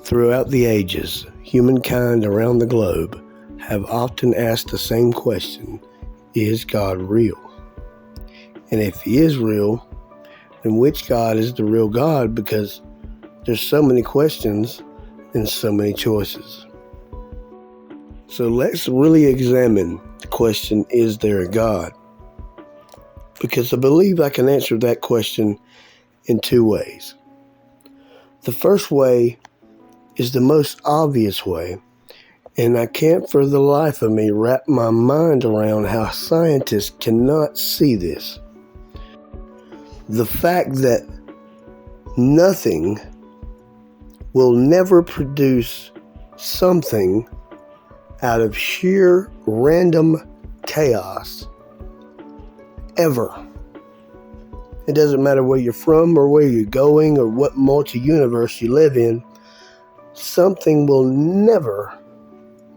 Throughout the ages, humankind around the globe have often asked the same question: is God real? And if he is real, then which God is the real God? Because there's so many questions and so many choices. So let's really examine the question, is there a God? Because I believe I can answer that question in two ways. The first way is the most obvious way, and I can't for the life of me wrap my mind around how scientists cannot see this. The fact that nothing will never produce something out of sheer random chaos, ever. It doesn't matter where you're from or where you're going or what multi-universe you live in, something will never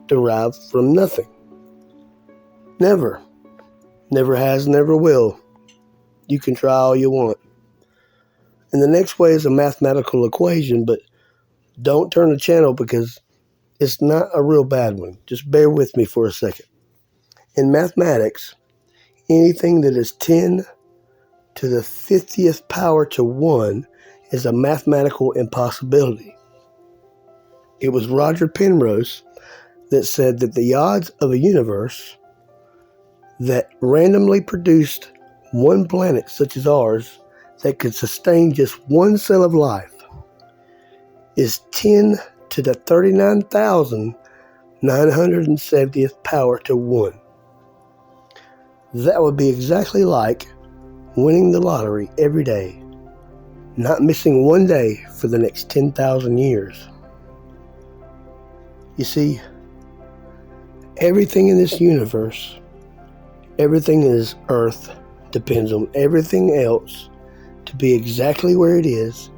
derive from nothing. Never. Never has, never will. You can try all you want. And the next way is a mathematical equation, but don't turn the channel because it's not a real bad one. Just bear with me for a second. In mathematics, anything that is 10 to the 50th power to 1 is a mathematical impossibility. It was Roger Penrose that said that the odds of a universe that randomly produced one planet such as ours that could sustain just one cell of life is 10 to the 39,970th power to 1. That would be exactly like winning the lottery every day, not missing one day for the next 10,000 years. You see, everything in this universe, everything in this earth, depends on everything else to be exactly where it is,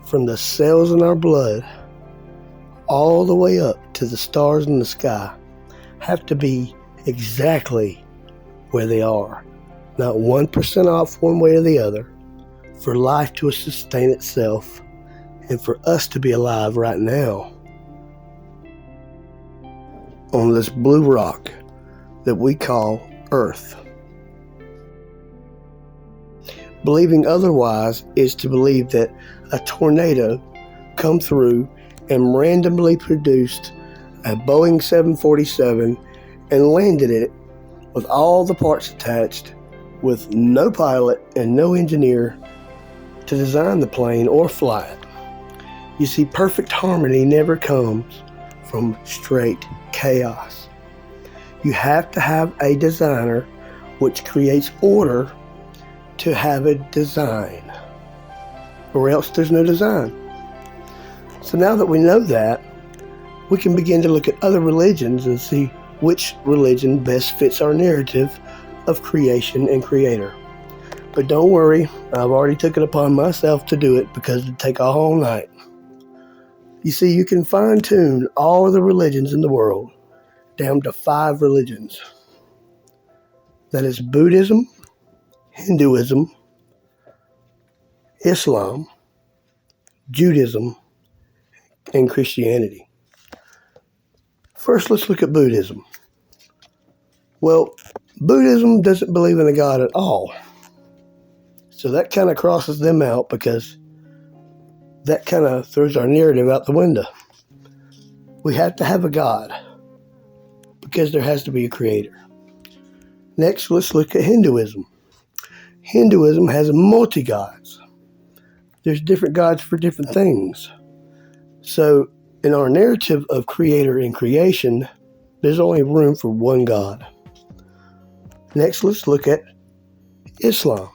from the cells in our blood all the way up to the stars in the sky, have to be exactly where they are, not 1% off one way or the other, for life to sustain itself and for us to be alive right now on this blue rock that we call Earth. Believing otherwise is to believe that a tornado come through and randomly produced a Boeing 747 and landed it with all the parts attached, with no pilot and no engineer to design the plane or fly it. You see, perfect harmony never comes from straight chaos. You have to have a designer which creates order to have a design, or else there's no design. So now that we know that, we can begin to look at other religions and see which religion best fits our narrative of creation and creator. But don't worry, I've already took it upon myself to do it because it'd take a whole night. You see, you can fine-tune all of the religions in the world down to 5 religions. That is Buddhism, Hinduism, Islam, Judaism, and Christianity. First, let's look at Buddhism. Well, Buddhism doesn't believe in a God at all. So that kind of crosses them out because that kind of throws our narrative out the window. We have to have a God because there has to be a creator. Next, let's look at Hinduism. Hinduism has multi-gods. There's different gods for different things. So in our narrative of creator and creation, there's only room for one God. Next, let's look at Islam.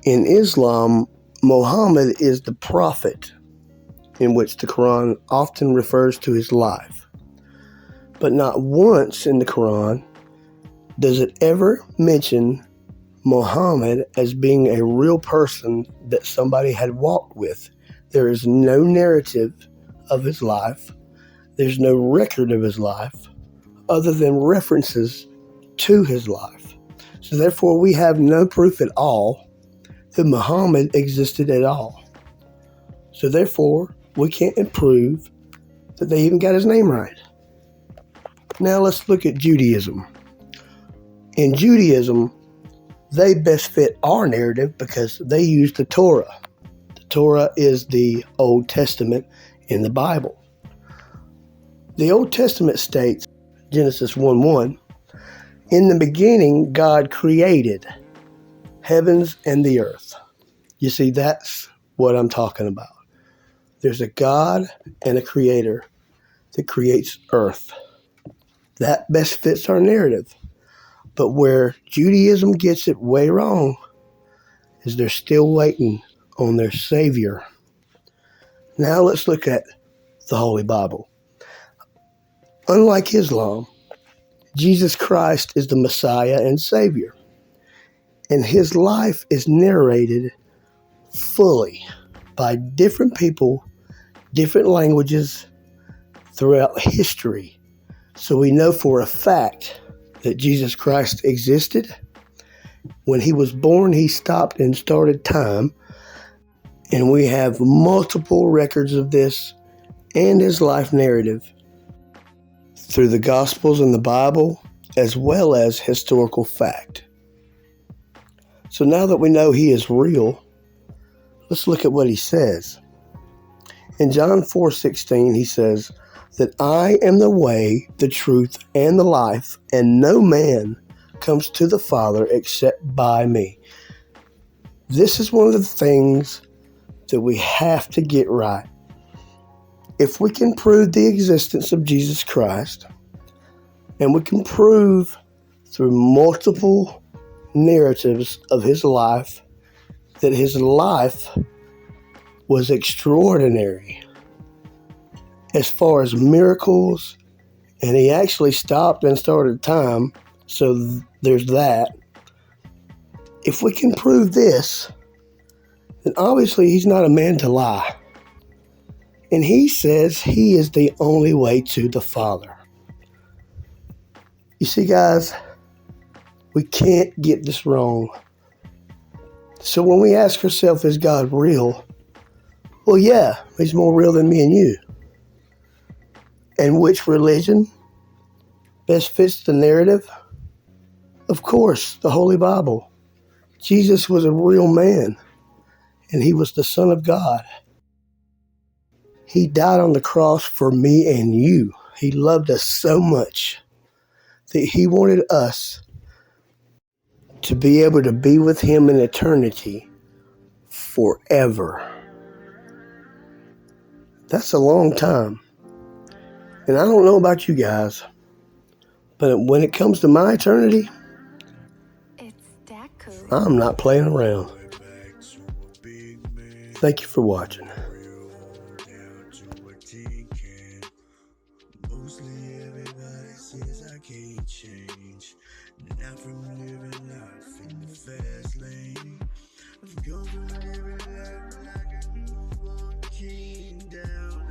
In Islam, Muhammad is the prophet, in which the Quran often refers to his life. But not once in the Quran does it ever mention Muhammad as being a real person that somebody had walked with. There is no narrative of his life. There's no record of his life other than references to his life. So therefore, we have no proof at all that Muhammad existed at all. So therefore, we can't prove that they even got his name right. Now let's look at Judaism. In Judaism, they best fit our narrative because they use the Torah. The Torah is the Old Testament in the Bible. The Old Testament states, Genesis 1:1, in the beginning God created heavens and the earth. You see, that's what I'm talking about. There's a God and a creator that creates earth. That best fits our narrative. But where Judaism gets it way wrong is they're still waiting on their Savior. Now let's look at the Holy Bible. Unlike Islam, Jesus Christ is the Messiah and Savior. And his life is narrated fully by different people, different languages throughout history. So we know for a fact that Jesus Christ existed. When he was born, he stopped and started time. And we have multiple records of this and his life narrative through the Gospels and the Bible, as well as historical fact. So now that we know he is real, let's look at what he says. In John 4:16, he says that I am the way, the truth, and the life, and no man comes to the Father except by me. This is one of the things that we have to get right. If we can prove the existence of Jesus Christ, and we can prove through multiple narratives of his life that his life was extraordinary as far as miracles, and he actually stopped and started time, so there's that. If we can prove this, then obviously he's not a man to lie. And he says he is the only way to the Father. You see, guys, we can't get this wrong. So when we ask ourselves, is God real? Well, yeah, he's more real than me and you. And which religion best fits the narrative? Of course, the Holy Bible. Jesus was a real man, and he was the Son of God. He died on the cross for me and you. He loved us so much that he wanted us to be able to be with him in eternity forever. That's a long time. And I don't know about you guys, but when it comes to my eternity, I'm not playing around. Thank you for watching. Mostly everybody says I can't change. Not from living life in the fast lane. I've gone from living life like a newborn king down